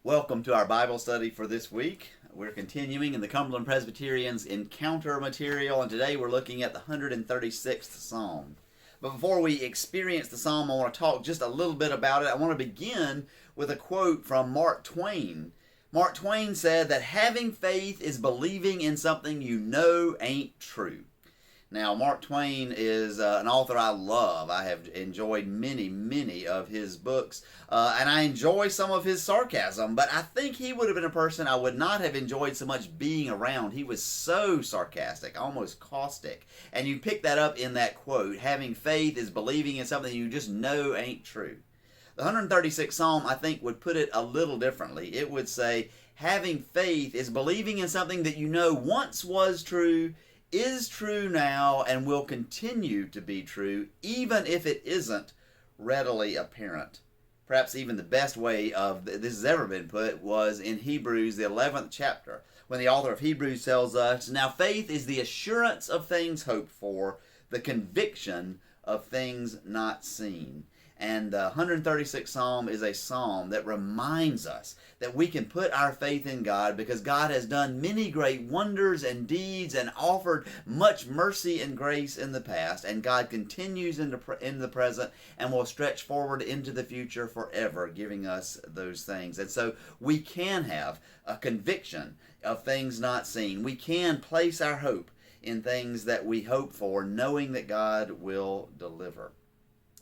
Welcome to our Bible study for this week. We're continuing in the Cumberland Presbyterian's encounter material, and today we're looking at the 136th Psalm. But before we experience the Psalm, I want to talk just a little bit about it. I want to begin with a quote from Mark Twain. Mark Twain said that having faith is believing in something you know ain't true. Now, Mark Twain is an author I love. I have enjoyed many of his books, and I enjoy some of his sarcasm, but I think he would have been a person I would not have enjoyed so much being around. He was so sarcastic, almost caustic, and you pick that up in that quote, having faith is believing in something you just know ain't true. The 136th Psalm, I think, would put it a little differently. It would say, having faith is believing in something that you know once was true, is true now, and will continue to be true, even if it isn't readily apparent. Perhaps even the best way of this has ever been put was in Hebrews, the 11th chapter, when the author of Hebrews tells us, now faith is the assurance of things hoped for, the conviction of things not seen. And the 136th Psalm is a psalm that reminds us that we can put our faith in God because God has done many great wonders and deeds and offered much mercy and grace in the past. And God continues in the present and will stretch forward into the future forever, giving us those things. And so we can have a conviction of things not seen. We can place our hope in things that we hope for, knowing that God will deliver.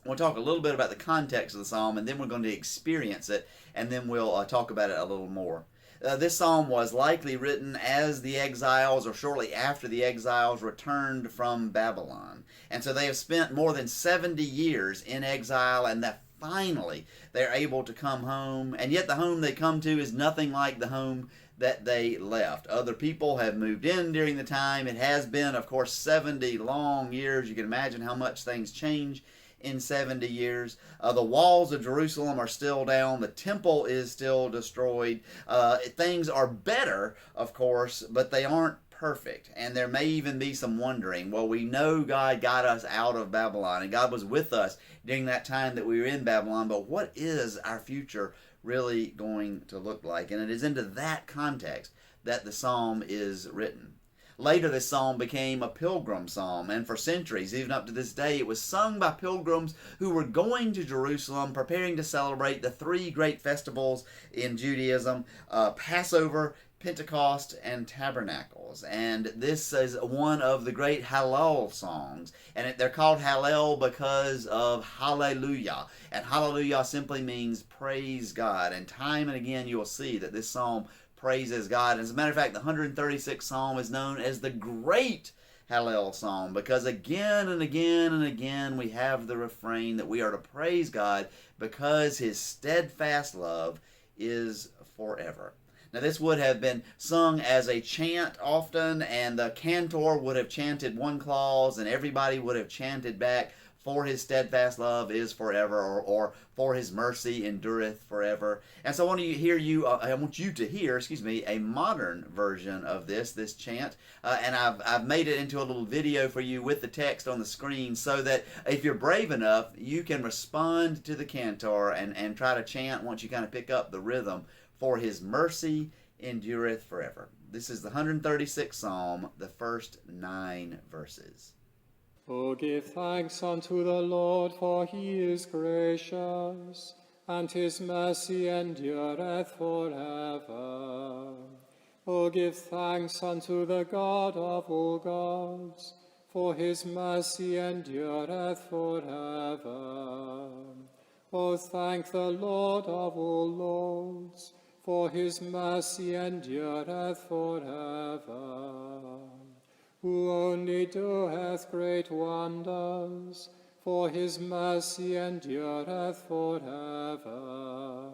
We'll talk a little bit about the context of the psalm, and then we're going to experience it, and then we'll talk about it a little more. This psalm was likely written as the exiles or shortly after the exiles returned from Babylon. And so they have spent more than 70 years in exile, and that finally they're able to come home. And yet the home they come to is nothing like the home that they left. Other people have moved in during the time. It has been, of course, 70 long years. You can imagine how much things change in 70 years. The walls of Jerusalem are still down. The temple is still destroyed. Things are better, of course, but they aren't perfect. And there may even be some wondering, well, we know God got us out of Babylon, and God was with us during that time that we were in Babylon, but what is our future really going to look like? And it is into that context that the psalm is written. Later, this psalm became a pilgrim psalm, and for centuries, even up to this day, it was sung by pilgrims who were going to Jerusalem, preparing to celebrate the three great festivals in Judaism, Passover, Pentecost, and Tabernacles. And this is one of the great Hallel songs, and they're called Hallel because of Hallelujah, and Hallelujah simply means praise God, and time and again you will see that this psalm praises God. As a matter of fact, the 136th Psalm is known as the Great Hallel Psalm because again and again and again we have the refrain that we are to praise God because His steadfast love is forever. Now this would have been sung as a chant often, and the cantor would have chanted one clause and everybody would have chanted back, for His steadfast love is forever, or for His mercy endureth forever. And so I want you to hear, a modern version of this chant. And I've made it into a little video for you with the text on the screen so that if you're brave enough, you can respond to the cantor and try to chant once you kind of pick up the rhythm, for His mercy endureth forever. This is the 136th Psalm, the first 9 verses. O give thanks unto the Lord, for He is gracious, and His mercy endureth forever. O give thanks unto the God of all gods, for His mercy endureth forever. O thank the Lord of all lords, for His mercy endureth forever. Who only doeth great wonders, for His mercy endureth forever.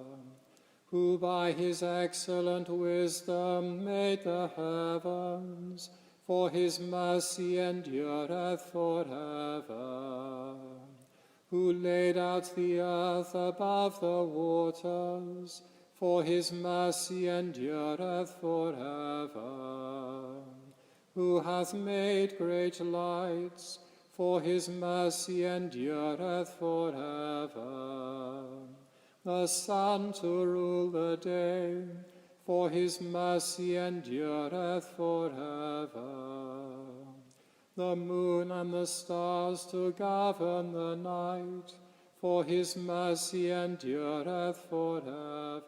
Who by His excellent wisdom made the heavens, for His mercy endureth forever. Who laid out the earth above the waters, for His mercy endureth forever. Who hath made great lights, for His mercy endureth forever. the sun to rule the day, for his mercy endureth forever. The moon and the stars to govern the night, for his mercy endureth forever.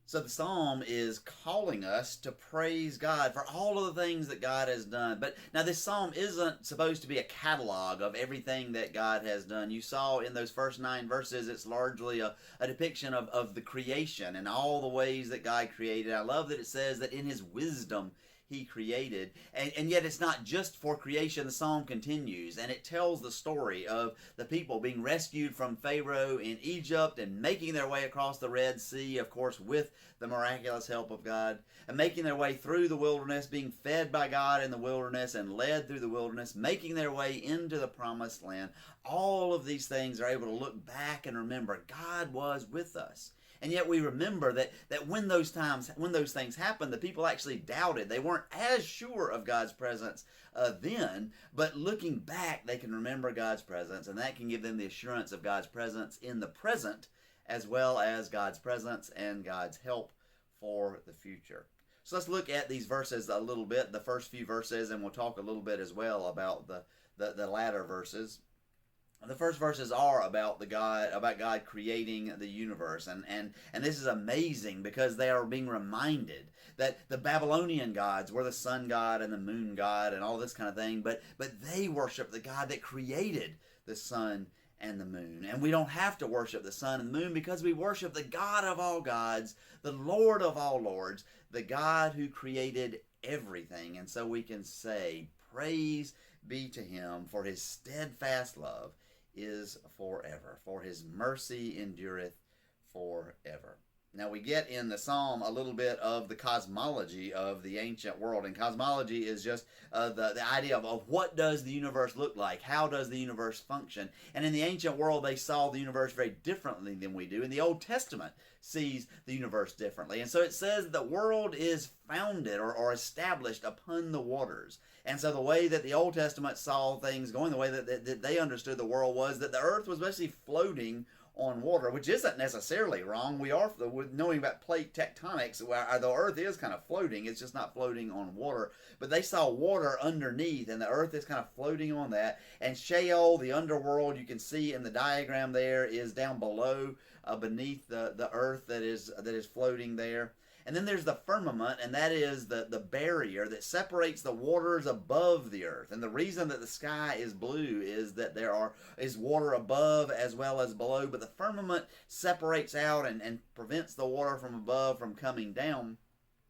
So the psalm is calling us to praise God for all of the things that God has done. But now this psalm isn't supposed to be a catalog of everything that God has done. You saw in those first 9 verses, it's largely a depiction of the creation and all the ways that God created. I love that it says that in his wisdom he created. And yet it's not just for creation. The psalm continues, and it tells the story of the people being rescued from Pharaoh in Egypt and making their way across the Red Sea, of course, with the miraculous help of God, and making their way through the wilderness, being fed by God in the wilderness and led through the wilderness, making their way into the promised land. All of these things are able to look back and remember God was with us. And yet we remember that when those things happened, the people actually doubted. They weren't as sure of God's presence then, but looking back, they can remember God's presence, and that can give them the assurance of God's presence in the present, as well as God's presence and God's help for the future. So let's look at these verses a little bit, the first few verses, and we'll talk a little bit as well about the latter verses. The first verses are about God creating the universe, and this is amazing because they are being reminded that the Babylonian gods were the sun god and the moon god and all this kind of thing, but they worship the God that created the sun and the moon. And we don't have to worship the sun and the moon because we worship the God of all gods, the Lord of all lords, the God who created everything. And so we can say, praise be to him, for his steadfast love is forever, for his mercy endureth forever. Now we get in the psalm a little bit of the cosmology of the ancient world, and cosmology is just the idea of what does the universe look like, how does the universe function. And in the ancient world they saw the universe very differently than we do, and the Old Testament sees the universe differently. And so it says the world is founded or established upon the waters. And so the way that the Old Testament saw things going, the way that they understood the world, was that the earth was basically floating on water, which isn't necessarily wrong. We are knowing about plate tectonics, where the earth is kind of floating. It's just not floating on water. But they saw water underneath, and the earth is kind of floating on that. And Sheol, the underworld, you can see in the diagram there, is down below, beneath the earth that is floating there. And then there's the firmament, and that is the barrier that separates the waters above the earth. And the reason that the sky is blue is that is water above as well as below, but the firmament separates out and prevents the water from above from coming down.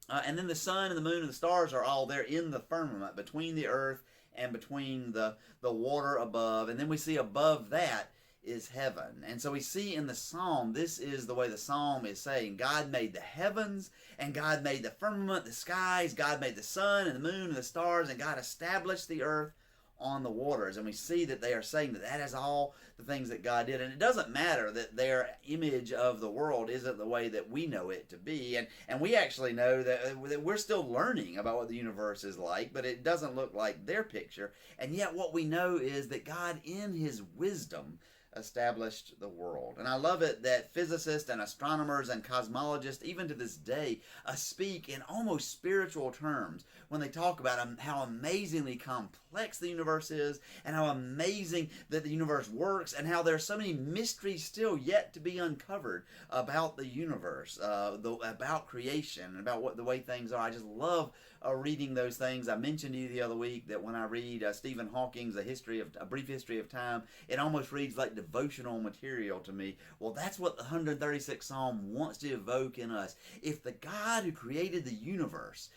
And then the sun and the moon and the stars are all there in the firmament, between the earth and between the water above. And then we see above that is heaven. And so we see in the psalm, this is the way the psalm is saying, God made the heavens, and God made the firmament, the skies, God made the sun and the moon and the stars, and God established the earth on the waters. And we see that they are saying that is all the things that God did. And it doesn't matter that their image of the world isn't the way that we know it to be. And we actually know that we're still learning about what the universe is like, but it doesn't look like their picture. And yet what we know is that God, in his wisdom, established the world. And I love it that physicists and astronomers and cosmologists, even to this day, speak in almost spiritual terms when they talk about how amazingly complex the universe is, and how amazing that the universe works, and how there are so many mysteries still yet to be uncovered about the universe, about creation, and about the way things are. I just love reading those things. I mentioned to you the other week that when I read Stephen Hawking's A Brief History of Time, it almost reads like devotional material to me. Well, that's what the 136th Psalm wants to evoke in us. If the God who created the universe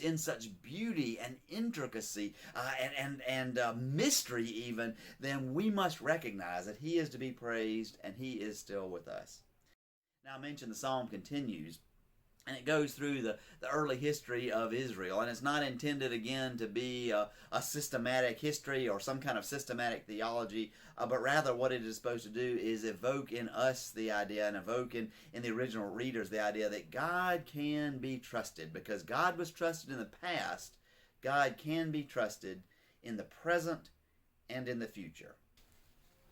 in such beauty and intricacy and mystery even, then we must recognize that he is to be praised, and he is still with us. Now, I mentioned the psalm continues, and it goes through the early history of Israel. And it's not intended, again, to be a systematic history or some kind of systematic theology, but rather what it is supposed to do is evoke in us the idea, and evoke in the original readers the idea that God can be trusted. Because God was trusted in the past, God can be trusted in the present and in the future.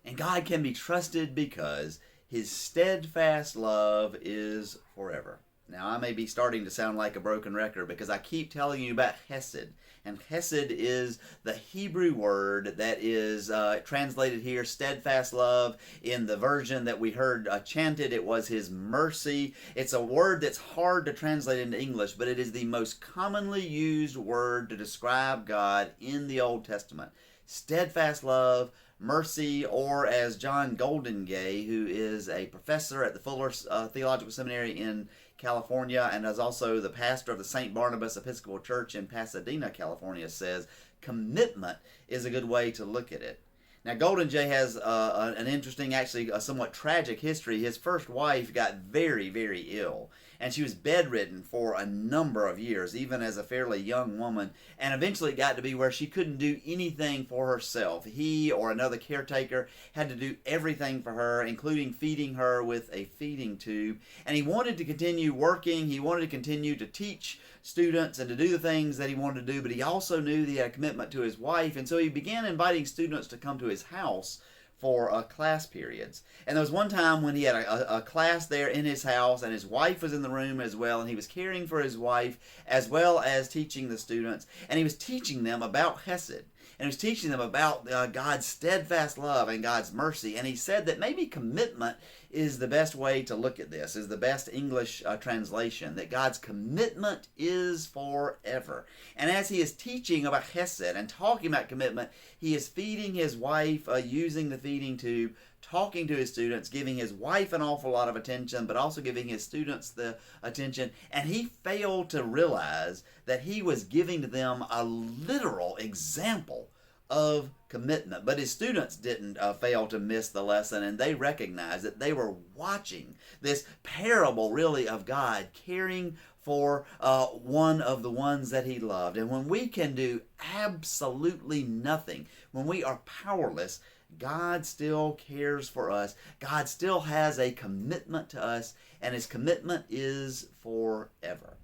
And God can be trusted because his steadfast love is forever. Now, I may be starting to sound like a broken record because I keep telling you about Hesed. And Hesed is the Hebrew word that is translated here, steadfast love. In the version that we heard chanted, it was his mercy. It's a word that's hard to translate into English, but it is the most commonly used word to describe God in the Old Testament. Steadfast love, mercy, or as John Goldengay, who is a professor at the Fuller Theological Seminary in California and is also the pastor of the St. Barnabas Episcopal Church in Pasadena, California, says, commitment is a good way to look at it. Now, Goldengay has an interesting, actually a somewhat tragic history. His first wife got very, very ill, and she was bedridden for a number of years, even as a fairly young woman, and eventually it got to be where she couldn't do anything for herself. He or another caretaker had to do everything for her, including feeding her with a feeding tube, and he wanted to continue working. He wanted to continue to teach students and to do the things that he wanted to do, but he also knew that he had a commitment to his wife, and so he began inviting students to come to his house for class periods. And there was one time when he had a class there in his house, and his wife was in the room as well, and he was caring for his wife as well as teaching the students, and he was teaching them about Hesed. And he was teaching them about God's steadfast love and God's mercy. And he said that maybe commitment is the best way to look at this, is the best English translation, that God's commitment is forever. And as he is teaching about Hesed and talking about commitment, he is feeding his wife using the feeding tube, talking to his students, giving his wife an awful lot of attention, but also giving his students the attention. And he failed to realize that he was giving to them a literal example of commitment. But his students didn't fail to miss the lesson, and they recognized that they were watching this parable, really, of God caring for one of the ones that he loved. And when we can do absolutely nothing, when we are powerless, God still cares for us. God still has a commitment to us, and his commitment is forever.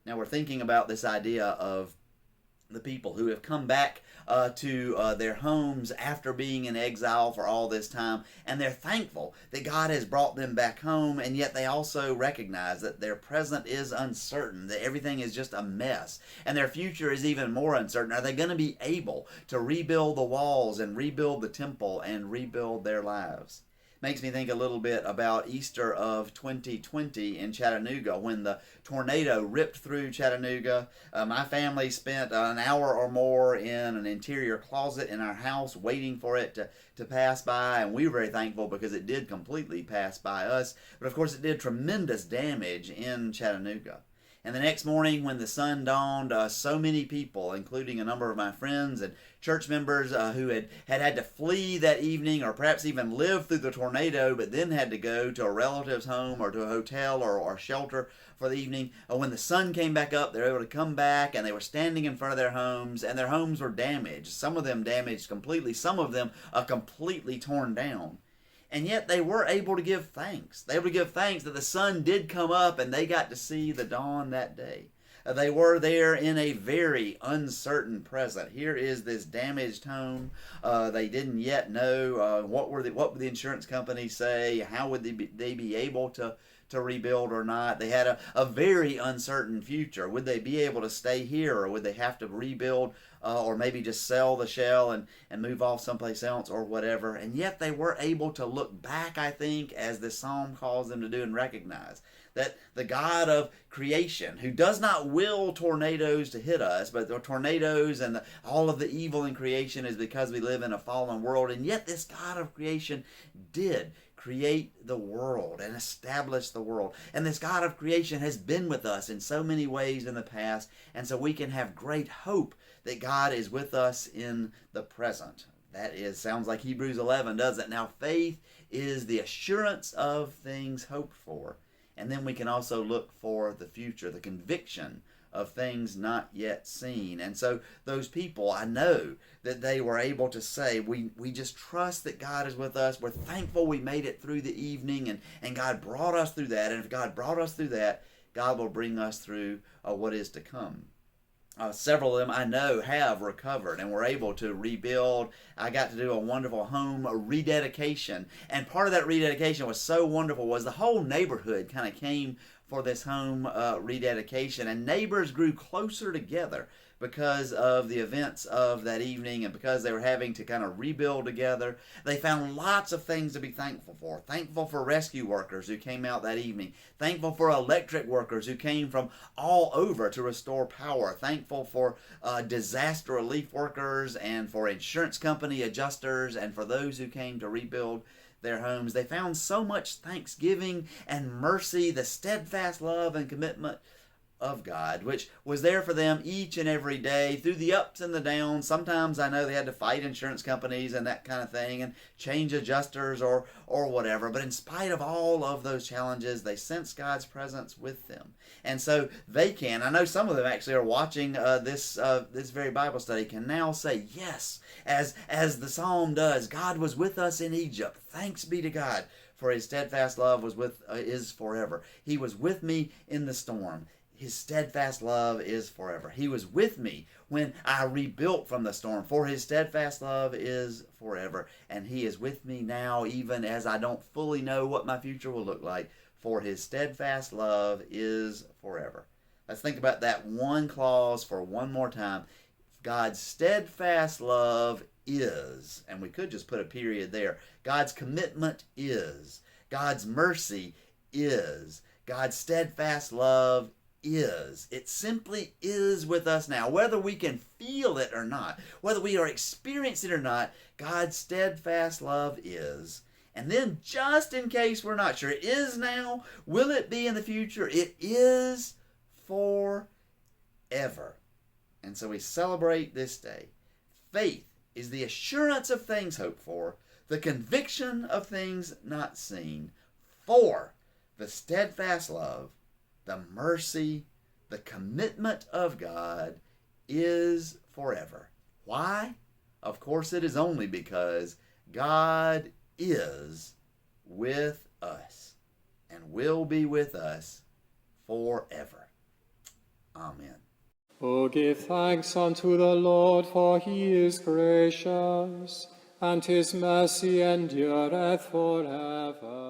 Now we're thinking about this idea of the people who have come back to their homes after being in exile for all this time, and they're thankful that God has brought them back home, and yet they also recognize that their present is uncertain, that everything is just a mess, and their future is even more uncertain. Are they going to be able to rebuild the walls and rebuild the temple and rebuild their lives? Makes me think a little bit about Easter of 2020 in Chattanooga when the tornado ripped through Chattanooga. My family spent an hour or more in an interior closet in our house waiting for it to pass by, and we were very thankful because it did completely pass by us. But of course it did tremendous damage in Chattanooga. And the next morning when the sun dawned, so many people, including a number of my friends and church members who had to flee that evening or perhaps even live through the tornado but then had to go to a relative's home or to a hotel or shelter for the evening, when the sun came back up, they were able to come back, and they were standing in front of their homes, and their homes were damaged. Some of them damaged completely, some of them completely torn down. And yet they were able to give thanks. They were able to give thanks that the sun did come up and they got to see the dawn that day. They were there in a very uncertain present. Here is this damaged home. They didn't yet know what would the insurance company say. How would they be able to rebuild or not? They had a very uncertain future. Would they be able to stay here, or would they have to rebuild or maybe just sell the shell and move off someplace else or whatever? And yet they were able to look back, I think, as this psalm calls them to do, and recognize that the God of creation, who does not will tornadoes to hit us, but the tornadoes and all of the evil in creation is because we live in a fallen world, and yet this God of creation did create the world and establish the world. And this God of creation has been with us in so many ways in the past, and so we can have great hope that God is with us in the present. Sounds like Hebrews 11, doesn't it? Now faith is the assurance of things hoped for. And then we can also look for the future, the conviction of things not yet seen. And so those people, I know that they were able to say, we just trust that God is with us. We're thankful we made it through the evening, and God brought us through that. And if God brought us through that, God will bring us through what is to come. Several of them I know have recovered and were able to rebuild. I got to do a wonderful home rededication, and part of that rededication was so wonderful was the whole neighborhood kind of came for this home rededication, and neighbors grew closer together because of the events of that evening and because they were having to kind of rebuild together. They found lots of things to be thankful for. Thankful for rescue workers who came out that evening. Thankful for electric workers who came from all over to restore power. Thankful for disaster relief workers and for insurance company adjusters and for those who came to rebuild their homes. They found so much thanksgiving and mercy, the steadfast love and commitment of God, which was there for them each and every day through the ups and the downs. Sometimes I know they had to fight insurance companies and that kind of thing and change adjusters or whatever. But in spite of all of those challenges, they sense God's presence with them. And so they can, I know some of them actually are watching this very Bible study, can now say, yes, as the psalm does, God was with us in Egypt. Thanks be to God, for his steadfast love is forever. He was with me in the storm. His steadfast love is forever. He was with me when I rebuilt from the storm, for his steadfast love is forever. And he is with me now, even as I don't fully know what my future will look like, for his steadfast love is forever. Let's think about that one clause for one more time. God's steadfast love is, and we could just put a period there. God's commitment is. God's mercy is. God's steadfast love is. It simply is with us now. Whether we can feel it or not, whether we are experiencing it or not, God's steadfast love is. And then, just in case we're not sure, it is now, will it be in the future? It is forever. And so we celebrate this day. Faith is the assurance of things hoped for, the conviction of things not seen, for the steadfast love, the mercy, the commitment of God is forever. Why? Of course, it is only because God is with us and will be with us forever. Amen. O give thanks unto the Lord, for he is gracious, and his mercy endureth forever.